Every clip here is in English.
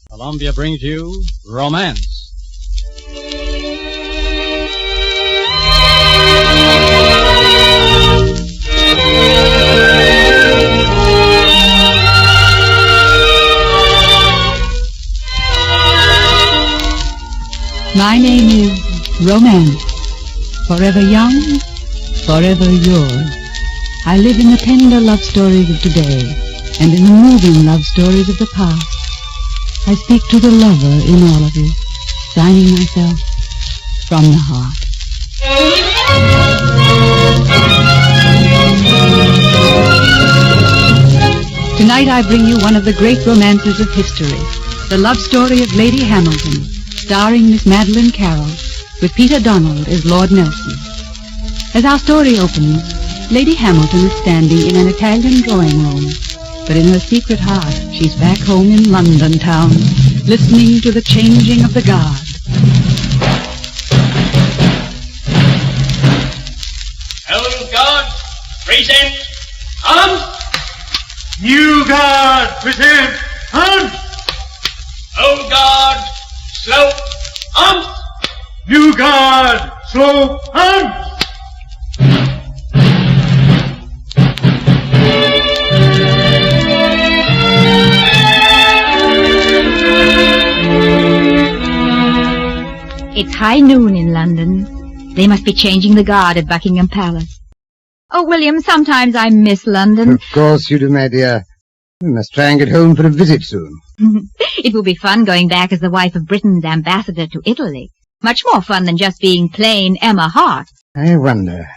Columbia brings you Romance. My name is Romance. Forever young, forever yours. I live in the tender love stories of today and in the moving love stories of the past. I speak to the lover in all of you, signing myself from the heart. Tonight I bring you one of the great romances of history, the love story of Lady Hamilton, starring Miss Madeline Carroll, with Peter Donald as Lord Nelson. As our story opens, Lady Hamilton is standing in an Italian drawing room, but in her secret heart, she's back home in London town, listening to the changing of the guard. Old guard, present, arms. New guard, present, arms. Old guard, slow, arms. New guard, slow, arms. It's high noon in London. They must be changing the guard at Buckingham Palace. Oh, William, sometimes I miss London. Of course you do, my dear. We must try and get home for a visit soon. It will be fun going back as the wife of Britain's ambassador to Italy. Much more fun than just being plain Emma Hart. I wonder.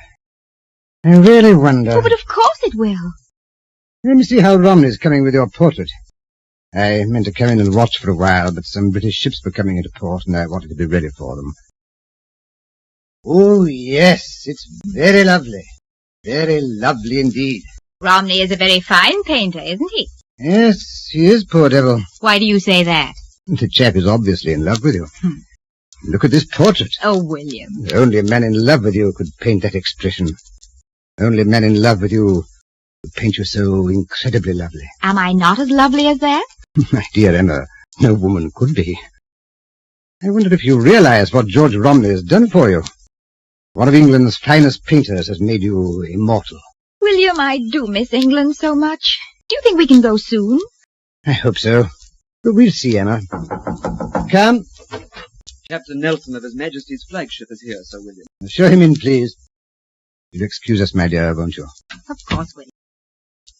I really wonder. Oh, but of course it will. Let me see how Romney's coming with your portrait. I meant to come in and watch for a while, but some British ships were coming into port, and I wanted to be ready for them. Oh, yes, it's very lovely. Very lovely indeed. Romney is a very fine painter, isn't he? Yes, he is, poor devil. Why do you say that? The chap is obviously in love with you. Look at this portrait. Oh, William. Only a man in love with you could paint that expression. Only a man in love with you could paint you so incredibly lovely. Am I not as lovely as that? My dear Emma, no woman could be. I wonder if you realize what George Romney has done for you. One of England's finest painters has made you immortal. William, I do miss England so much. Do you think we can go soon? I hope so. But we'll see, Emma. Come. Captain Nelson of His Majesty's flagship is here, Sir William. Show him in, please. You'll excuse us, my dear, won't you? Of course, William.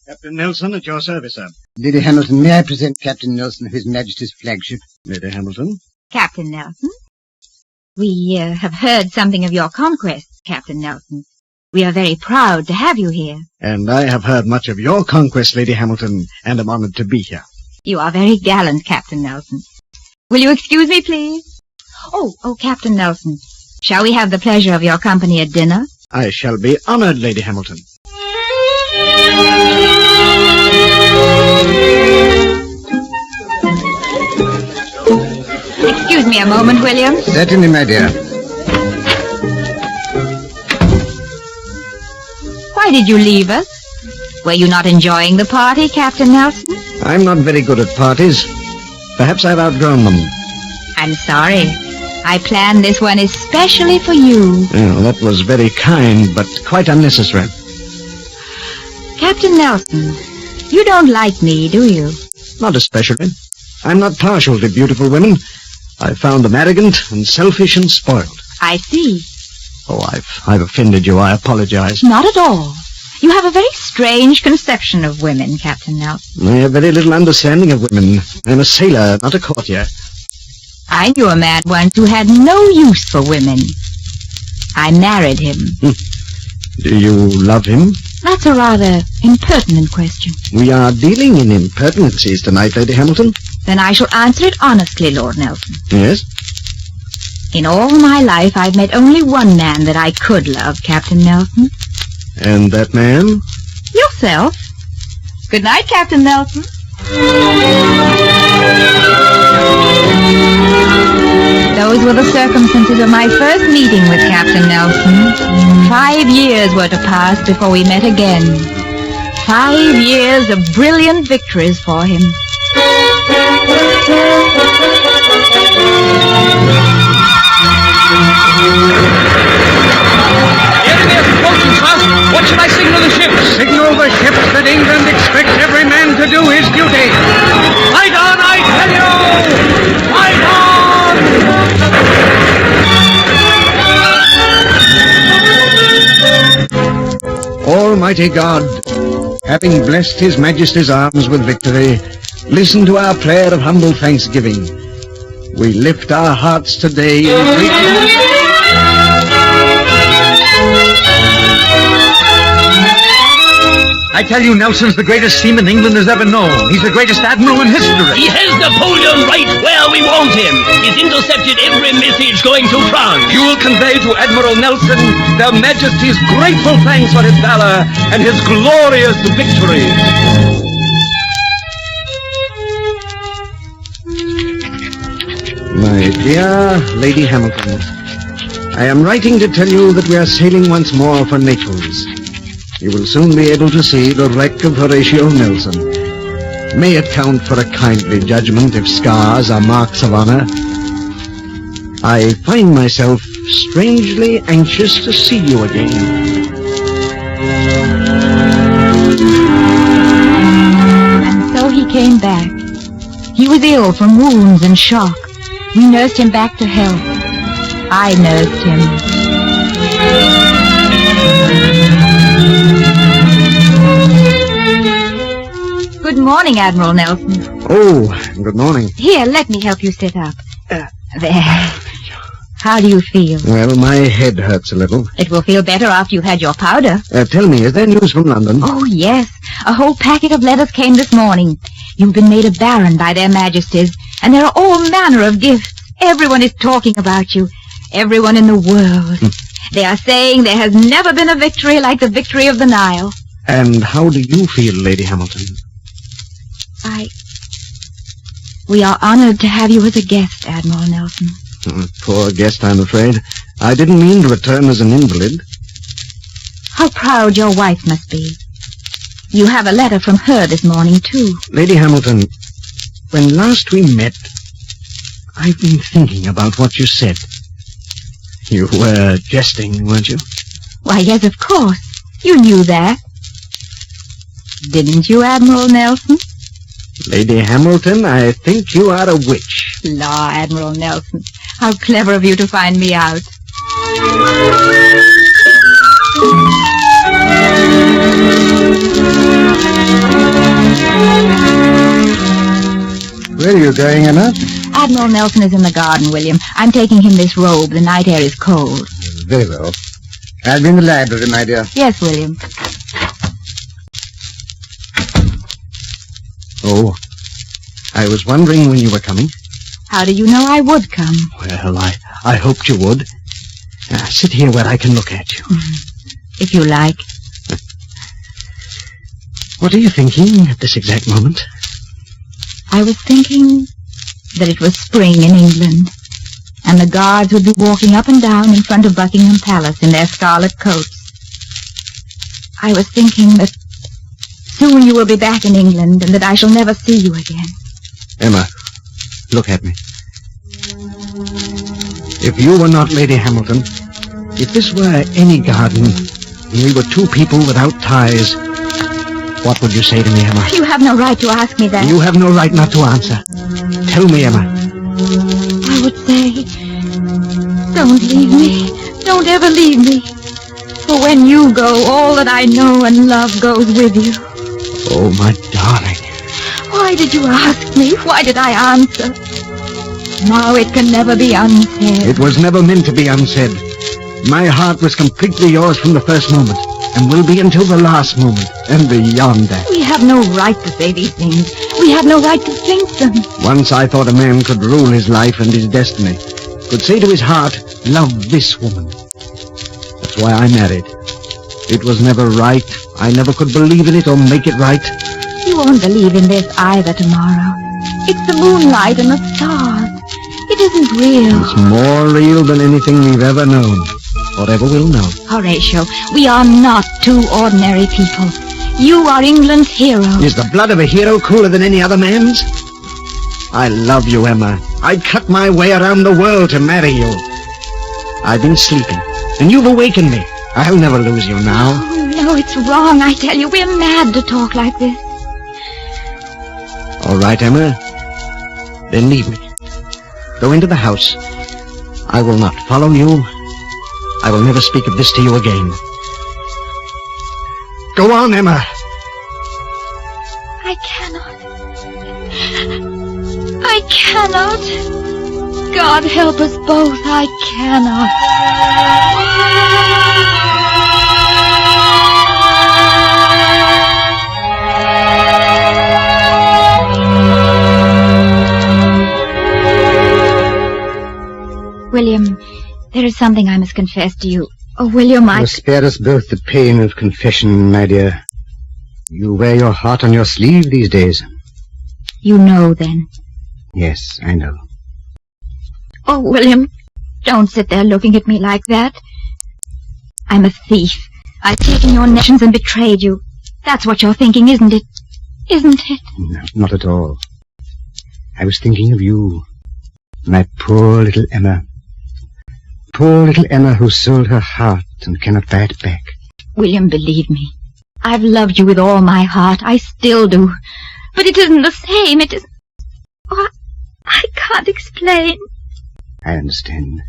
Captain Nelson at your service, sir. Lady Hamilton, may I present Captain Nelson of His Majesty's flagship? Lady Hamilton. Captain Nelson. We have heard something of your conquests, Captain Nelson. We are very proud to have you here. And I have heard much of your conquest, Lady Hamilton, and am honored to be here. You are very gallant, Captain Nelson. Will you excuse me, please? Oh, Captain Nelson, shall we have the pleasure of your company at dinner? I shall be honored, Lady Hamilton. Excuse me a moment, William. Certainly, my dear. Why did you leave us? Were you not enjoying the party, Captain Nelson? I'm not very good at parties. Perhaps I've outgrown them. I'm sorry. I planned this one especially for you. Oh, that was very kind, but quite unnecessary. Captain Nelson, you don't like me, do you? Not especially. I'm not partial to beautiful women. I found them arrogant and selfish and spoiled. I see. Oh, I've offended you. I apologize. Not at all. You have a very strange conception of women, Captain Nelson. I have very little understanding of women. I'm a sailor, not a courtier. I knew a man once who had no use for women. I married him. Do you love him? That's a rather impertinent question. We are dealing in impertinencies tonight, Lady Hamilton. Then I shall answer it honestly, Lord Nelson. Yes? In all my life, I've met only one man that I could love, Captain Nelson. And that man? Yourself. Good night, Captain Nelson. Those were the circumstances of my first meeting with Captain Nelson. 5 years were to pass before we met again. 5 years of brilliant victories for him. Almighty God, having blessed His Majesty's arms with victory, listen to our prayer of humble thanksgiving. We lift our hearts today in great... I tell you, Nelson's the greatest seaman England has ever known. He's the greatest admiral in history. He has Napoleon right where we want him. He's intercepted every message going to France. You will convey to Admiral Nelson their Majesty's grateful thanks for his valor and his glorious victory. My dear Lady Hamilton, I am writing to tell you that we are sailing once more for Naples. You will soon be able to see the wreck of Horatio Nelson. May it count for a kindly judgment if scars are marks of honor. I find myself strangely anxious to see you again. And so he came back. He was ill from wounds and shock. We nursed him back to health. I nursed him. Good morning, Admiral Nelson. Oh, good morning. Here, let me help you sit up. There. How do you feel? Well, my head hurts a little. It will feel better after you've had your powder. Tell me, is there news from London? Oh, yes. A whole packet of letters came this morning. You've been made a baron by their majesties, and there are all manner of gifts. Everyone is talking about you. Everyone in the world. They are saying there has never been a victory like the victory of the Nile. And how do you feel, Lady Hamilton? We are honored to have you as a guest, Admiral Nelson. Poor guest, I'm afraid. I didn't mean to return as an invalid. How proud your wife must be. You have a letter from her this morning, too. Lady Hamilton, when last we met, I've been thinking about what you said. You were jesting, weren't you? Why, yes, of course. You knew that. Didn't you, Admiral Nelson? Lady Hamilton, I think you are a witch. La, Admiral Nelson. How clever of you to find me out. Where are you going, Emma? Admiral Nelson is in the garden, William. I'm taking him this robe. The night air is cold. Very well. I'll be in the library, my dear. Yes, William. Oh, I was wondering when you were coming. How do you know I would come? Well, I hoped you would. Sit here where I can look at you. If you like. What are you thinking at this exact moment? I was thinking that it was spring in England, and the guards would be walking up and down in front of Buckingham Palace in their scarlet coats. I was thinking that soon you will be back in England, and that I shall never see you again. Emma, look at me. If you were not Lady Hamilton, if this were any garden, and we were two people without ties, what would you say to me, Emma? You have no right to ask me that. You have no right not to answer. Tell me, Emma. I would say, don't leave me. Don't ever leave me. For when you go, all that I know and love goes with you. Oh, my darling. Why did you ask me? Why did I answer? Now it can never be unsaid. It was never meant to be unsaid. My heart was completely yours from the first moment, and will be until the last moment, and beyond that. We have no right to say these things. We have no right to think them. Once I thought a man could rule his life and his destiny, could say to his heart, love this woman. That's why I married. It was never right. I never could believe in it or make it right. You won't believe in this either tomorrow. It's the moonlight and the stars. It isn't real. It's more real than anything we've ever known, or ever will know. Horatio, we are not two ordinary people. You are England's hero. Is the blood of a hero cooler than any other man's? I love you, Emma. I'd cut my way around the world to marry you. I've been sleeping, and you've awakened me. I'll never lose you now. Oh, no, it's wrong, I tell you. We're mad to talk like this. All right, Emma. Then leave me. Go into the house. I will not follow you. I will never speak of this to you again. Go on, Emma. I cannot. I cannot. God help us both. I cannot. William, there is something I must confess to you. Oh, William, You'll spare us both the pain of confession, my dear. You wear your heart on your sleeve these days. You know, then? Yes, I know. Oh, William, don't sit there looking at me like that. I'm a thief. I've taken your nations and betrayed you. That's what you're thinking, isn't it? Isn't it? No, not at all. I was thinking of you, my poor little Emma. Poor little Emma who sold her heart and cannot buy it back. William, believe me. I've loved you with all my heart. I still do. But it isn't the same. It isn't... Oh, I can't explain. I understand.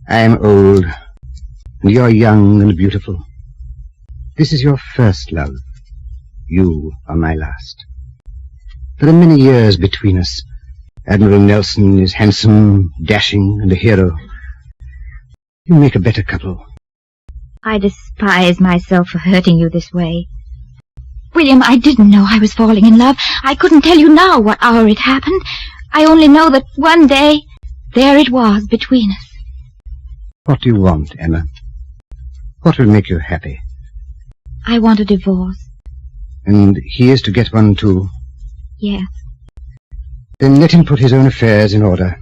I am old, and you're young and beautiful. This is your first love. You are my last. There are many years between us. Admiral Nelson is handsome, dashing, and a hero. You make a better couple. I despise myself for hurting you this way. William, I didn't know I was falling in love. I couldn't tell you now what hour it happened. I only know that one day, there it was between us. What do you want, Emma? What will make you happy? I want a divorce. And he is to get one too? Yes. Then let him put his own affairs in order.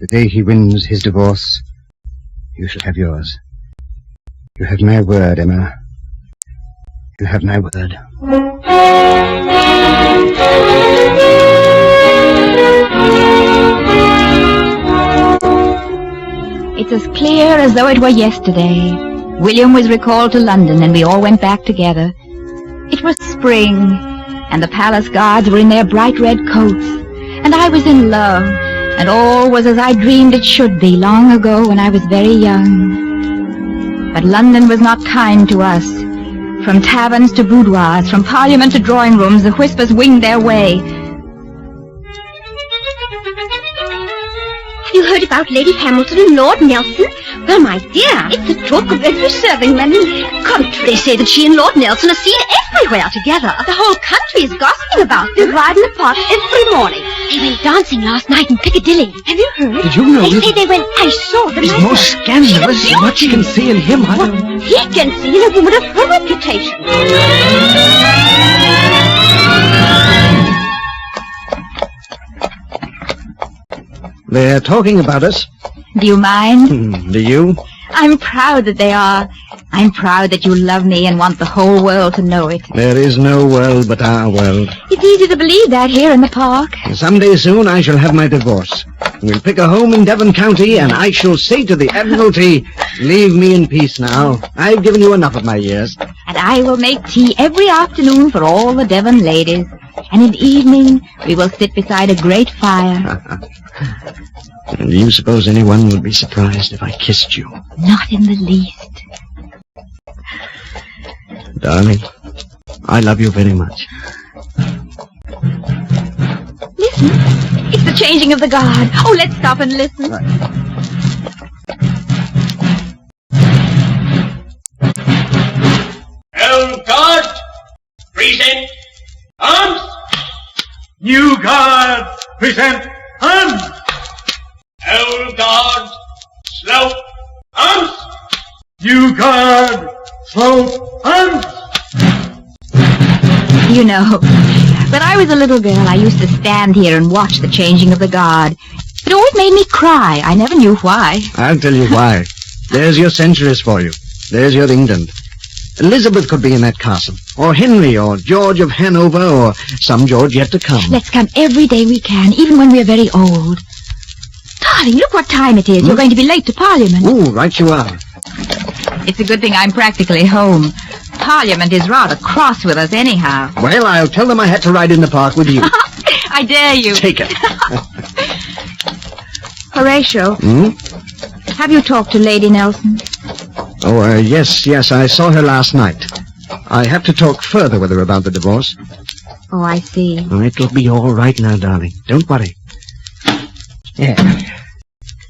The day he wins his divorce, you shall have yours. You have my word, Emma. You have my word. It's as clear as though it were yesterday. William was recalled to London, and we all went back together. It was spring, and the palace guards were in their bright red coats, and I was in love, and all was as I dreamed it should be long ago when I was very young. But London was not kind to us. From taverns to boudoirs, from Parliament to drawing rooms, the whispers winged their way. Have you heard about Lady Hamilton and Lord Nelson? Well, my dear, it's the talk of every serving man in the country. They say that she and Lord Nelson are seen everywhere together. The whole country is gossiping about them. They ride in the park every morning. They went dancing last night in Piccadilly. Have you heard? Did you know They that? say they went... I saw them. It's most scandalous what you can see in him. What he can see in a woman of her reputation. They're talking about us. Do you mind? Do you? I'm proud that they are. I'm proud that you love me and want the whole world to know it. There is no world but our world. It's easy to believe that here in the park. Someday soon I shall have my divorce. We'll pick a home in Devon County, and I shall say to the Admiralty, leave me in peace now. I've given you enough of my years. And I will make tea every afternoon for all the Devon ladies. And in the evening, we will sit beside a great fire. And do you suppose anyone would be surprised if I kissed you? Not in the least. Darling, I love you very much. Listen, it's the changing of the guard. Oh, let's stop and listen. Right. Old guard, present arms. New guard, present arms. Old guard, slope arms. New guard, slope arms. You know, when I was a little girl, I used to stand here and watch the changing of the guard. It always made me cry. I never knew why. I'll tell you why. There's your centuries for you. There's your England. Elizabeth could be in that castle, or Henry, or George of Hanover, or some George yet to come. Let's come every day we can, even when we're very old. Darling, look what time it is. You're going to be late to Parliament. Ooh, right you are. It's a good thing I'm practically home. Parliament is rather cross with us anyhow. Well, I'll tell them I had to ride in the park with you. I dare you. Take it. Horatio, have you talked to Lady Nelson? Oh, yes, I saw her last night. I have to talk further with her about the divorce. Oh, I see. Oh, it'll be all right now, darling. Don't worry. Yeah.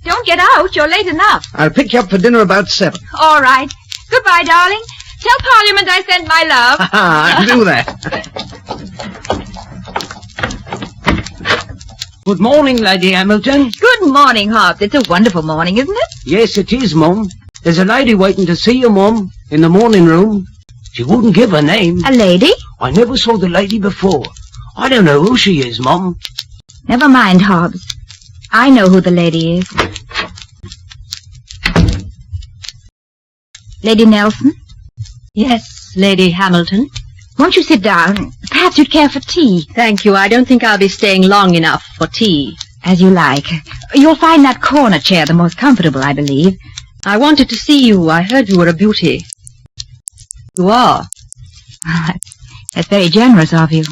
Don't get out. You're late enough. I'll pick you up for dinner about 7. All right. Goodbye, darling. Tell Parliament I sent my love. I'll do that. Good morning, Lady Hamilton. Good morning, Hobbs. It's a wonderful morning, isn't it? Yes, it is, Mum. There's a lady waiting to see you, Mum, in the morning room. She wouldn't give her name. A lady? I never saw the lady before. I don't know who she is, Mum. Never mind, Hobbs. I know who the lady is. Lady Nelson? Yes, Lady Hamilton. Won't you sit down? Perhaps you'd care for tea. Thank you. I don't think I'll be staying long enough for tea. As you like. You'll find that corner chair the most comfortable, I believe. I wanted to see you. I heard you were a beauty. You are. That's very generous of you.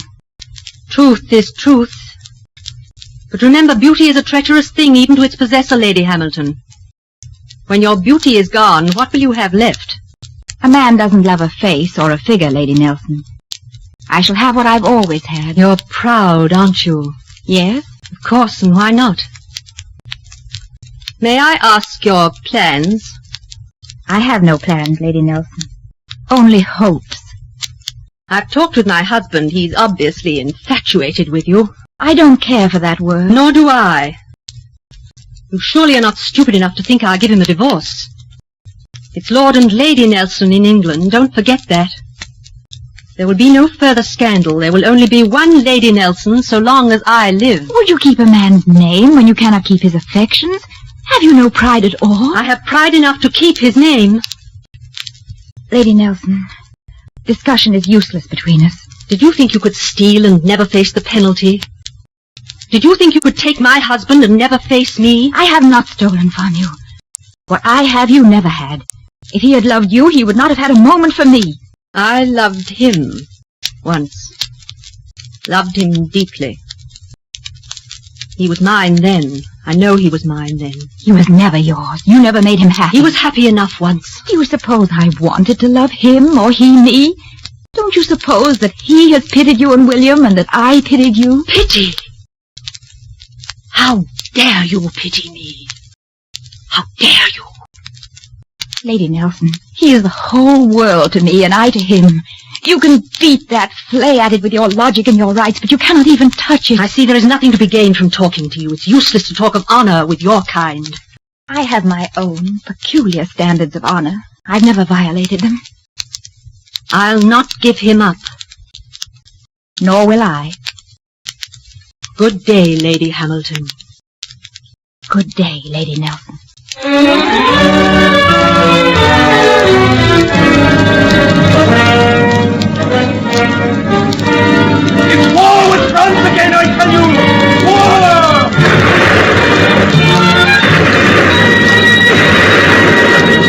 Truth is truth. But remember, beauty is a treacherous thing even to its possessor, Lady Hamilton. When your beauty is gone, what will you have left? A man doesn't love a face or a figure, Lady Nelson. I shall have what I've always had. You're proud, aren't you? Yes? Of course, and why not? May I ask your plans? I have no plans, Lady Nelson. Only hopes. I've talked with my husband. He's obviously infatuated with you. I don't care for that word. Nor do I. You surely are not stupid enough to think I'll give him a divorce. It's Lord and Lady Nelson in England. Don't forget that. There will be no further scandal. There will only be one Lady Nelson so long as I live. Would you keep a man's name when you cannot keep his affections? Have you no pride at all? I have pride enough to keep his name. Lady Nelson, discussion is useless between us. Did you think you could steal and never face the penalty? Did you think you could take my husband and never face me? I have not stolen from you. What I have you never had. If he had loved you, he would not have had a moment for me. I loved him once. Loved him deeply. He was mine then. I know he was mine then. He was never yours. You never made him happy. He was happy enough once. Do you suppose I wanted to love him or he me? Don't you suppose that he has pitied you and William and that I pitied you? Pity? How dare you pity me? How dare you? Lady Nelson, he is the whole world to me and I to him. You can beat that, flay at it with your logic and your rights, but you cannot even touch it. I see there is nothing to be gained from talking to you. It's useless to talk of honor with your kind. I have my own peculiar standards of honor. I've never violated them. I'll not give him up. Nor will I. Good day, Lady Hamilton. Good day, Lady Nelson. It's war with France again, I tell you! War!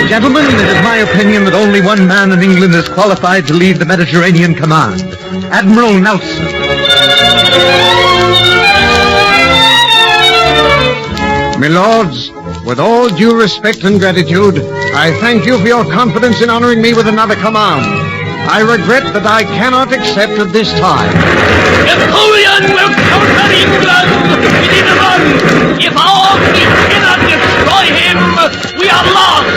Gentlemen, it is my opinion that only one man in England is qualified to lead the Mediterranean Command. Admiral Nelson. My lords, with all due respect and gratitude, I thank you for your confidence in honoring me with another command. I regret that I cannot accept at this time. Napoleon will conquer England! We need to run! If our fleet cannot destroy him, we are lost!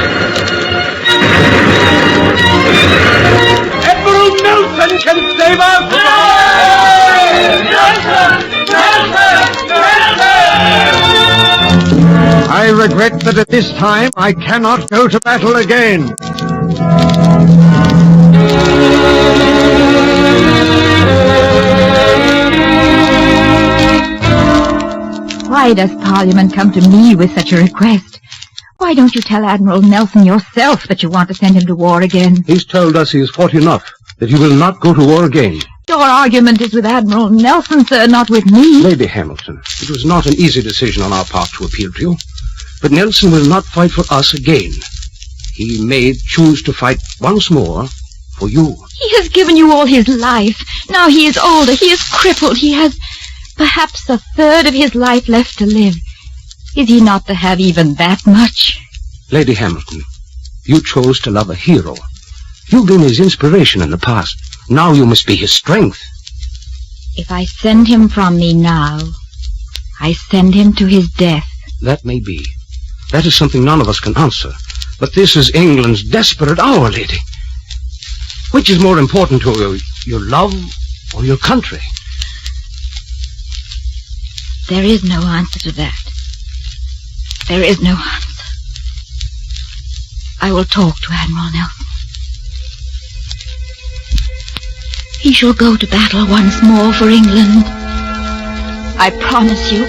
Admiral Nelson can save us! Nelson! Nelson! Nelson! I regret that at this time I cannot go to battle again. Why does Parliament come to me with such a request? Why don't you tell Admiral Nelson yourself that you want to send him to war again? He's told us he has fought enough, that he will not go to war again. Your argument is with Admiral Nelson, sir, not with me. Lady Hamilton, it was not an easy decision on our part to appeal to you, but Nelson will not fight for us again. He may choose to fight once more for you. He has given you all his life. Now he is older, he is crippled, he has perhaps a third of his life left to live. Is he not to have even that much? Lady Hamilton, you chose to love a hero. You've been his inspiration in the past. Now you must be his strength. If I send him from me now, I send him to his death. That may be. That is something none of us can answer. But this is England's desperate hour, lady. Which is more important to you, your love or your country? There is no answer to that. There is no answer. I will talk to Admiral Nelson. He shall go to battle once more for England. I promise you.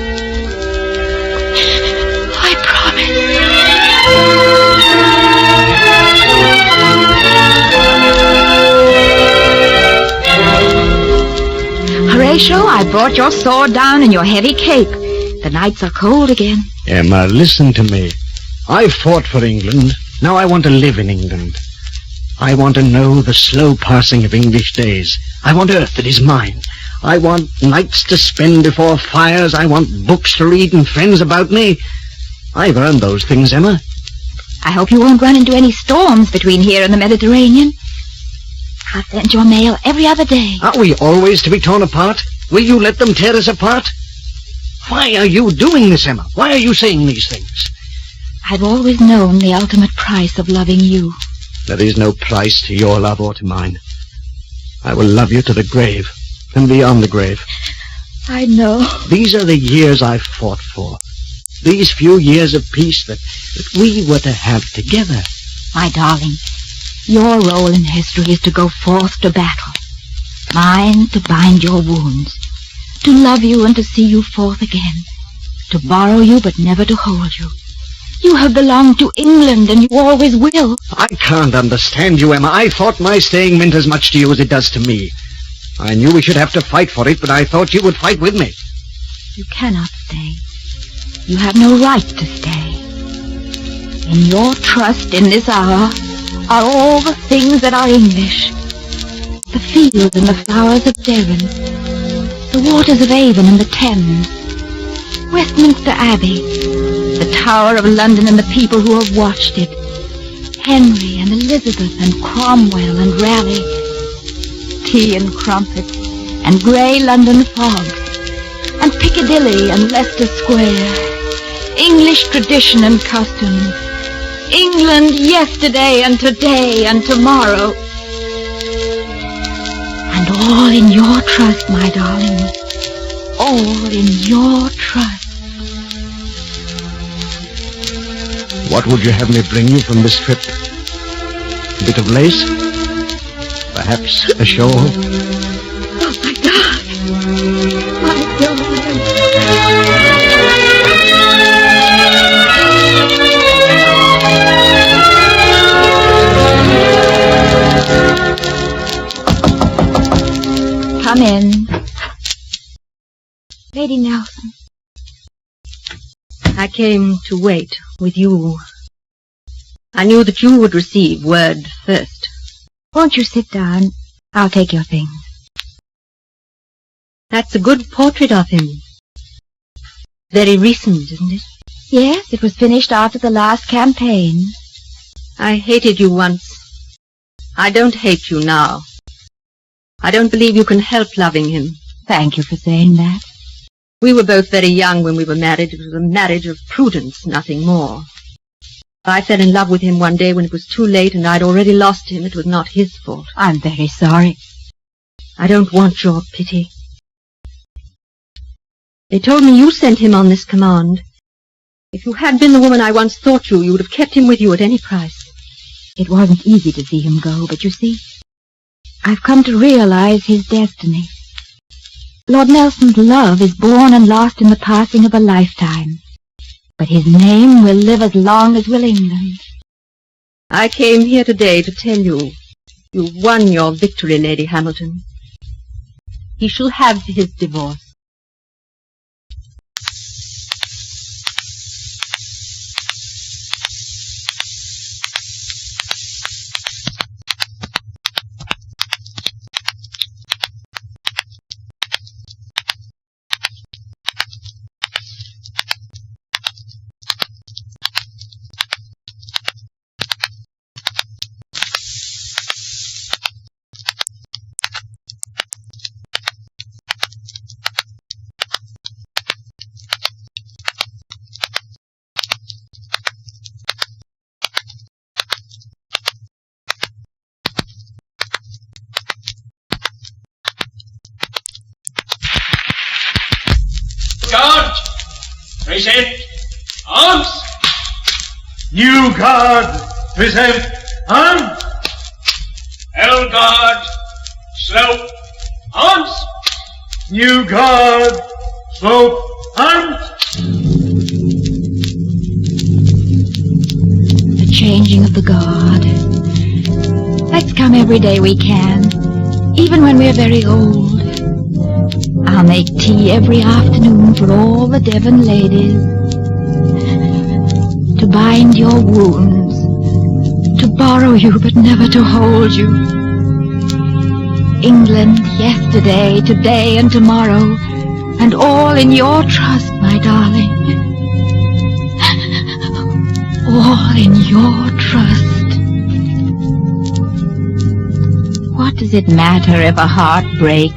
I promise. Horatio, I brought your sword down and your heavy cape. The nights are cold again. Emma, listen to me. I fought for England. Now I want to live in England. I want to know the slow passing of English days. I want earth that is mine. I want nights to spend before fires. I want books to read and friends about me. I've earned those things, Emma. I hope you won't run into any storms between here and the Mediterranean. I'll send your mail every other day. Are we always to be torn apart? Will you let them tear us apart? Why are you doing this, Emma? Why are you saying these things? I've always known the ultimate price of loving you. There is no price to your love or to mine. I will love you to the grave and beyond the grave. I know. These are the years I've fought for. These few years of peace that we were to have together. My darling, your role in history is to go forth to battle. Mine to bind your wounds. To love you and to see you forth again. To borrow you but never to hold you. You have belonged to England, and you always will. I can't understand you, Emma. I thought my staying meant as much to you as it does to me. I knew we should have to fight for it, but I thought you would fight with me. You cannot stay. You have no right to stay. In your trust in this hour are all the things that are English. The fields and the flowers of Devon. The waters of Avon and the Thames. Westminster Abbey. The Tower of London and the people who have watched it. Henry and Elizabeth and Cromwell and Raleigh. Tea and crumpets and grey London fogs. And Piccadilly and Leicester Square. English tradition and customs. England yesterday and today and tomorrow. And all in your trust, my darling. All in your trust. What would you have me bring you from this trip? A bit of lace? Perhaps a shawl? Oh, my darling. My darling. Come in. Lady Nelson. I came to wait with you. I knew that you would receive word first. Won't you sit down? I'll take your things. That's a good portrait of him. Very recent, isn't it? Yes, it was finished after the last campaign. I hated you once. I don't hate you now. I don't believe you can help loving him. Thank you for saying that. We were both very young when we were married. It was a marriage of prudence, nothing more. I fell in love with him one day when it was too late and I'd already lost him. It was not his fault. I'm very sorry. I don't want your pity. They told me you sent him on this command. If you had been the woman I once thought you, you would have kept him with you at any price. It wasn't easy to see him go, but you see, I've come to realize his destiny. Lord Nelson's love is born and lost in the passing of a lifetime. But his name will live as long as will England. I came here today to tell you, you've won your victory, Lady Hamilton. He shall have his divorce. Present arms. New guard, present arms. Old guard, slope arms. New guard, slope arms. The changing of the guard. Let's come every day we can, even when we're very old. I'll make tea every afternoon for all the Devon ladies. To bind your wounds, to borrow you but never to hold you. England, yesterday, today and tomorrow, and all in your trust, my darling. All in your trust. What does it matter if a heart breaks,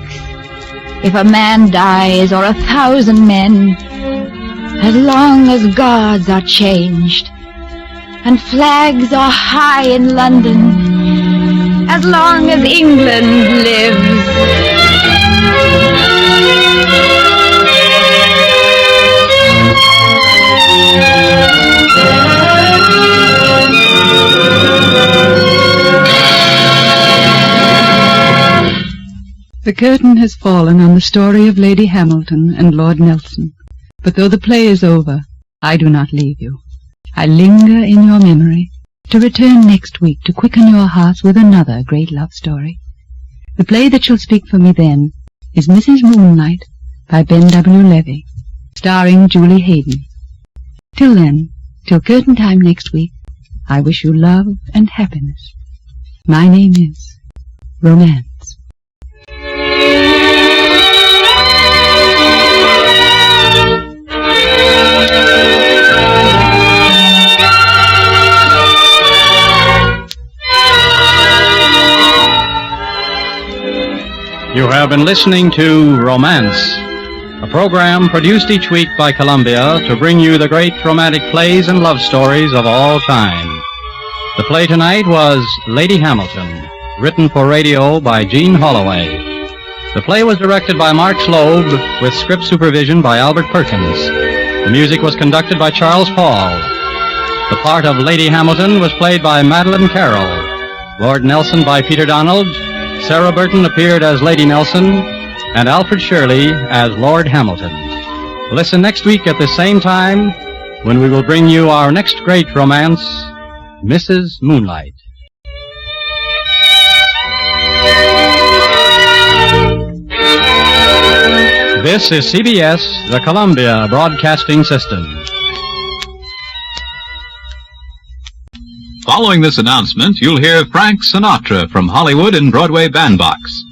if a man dies or 1,000 men, as long as gods are changed and flags are high in London, as long as England lives. The curtain has fallen on the story of Lady Hamilton and Lord Nelson. But though the play is over, I do not leave you. I linger in your memory, to return next week to quicken your hearts with another great love story. The play that shall speak for me then is Mrs. Moonlight by Ben W. Levy, starring Julie Hayden. Till then, till curtain time next week, I wish you love and happiness. My name is Romance. You have been listening to Romance, a program produced each week by Columbia to bring you the great romantic plays and love stories of all time. The play tonight was Lady Hamilton, written for radio by Jean Holloway. The play was directed by Mark Slobe, with script supervision by Albert Perkins. The music was conducted by Charles Paul. The part of Lady Hamilton was played by Madeline Carroll, Lord Nelson by Peter Donald, Sarah Burton appeared as Lady Nelson, and Alfred Shirley as Lord Hamilton. Listen next week at the same time when we will bring you our next great romance, Mrs. Moonlight. This is CBS, the Columbia Broadcasting System. Following this announcement, you'll hear Frank Sinatra from Hollywood in Broadway Bandbox.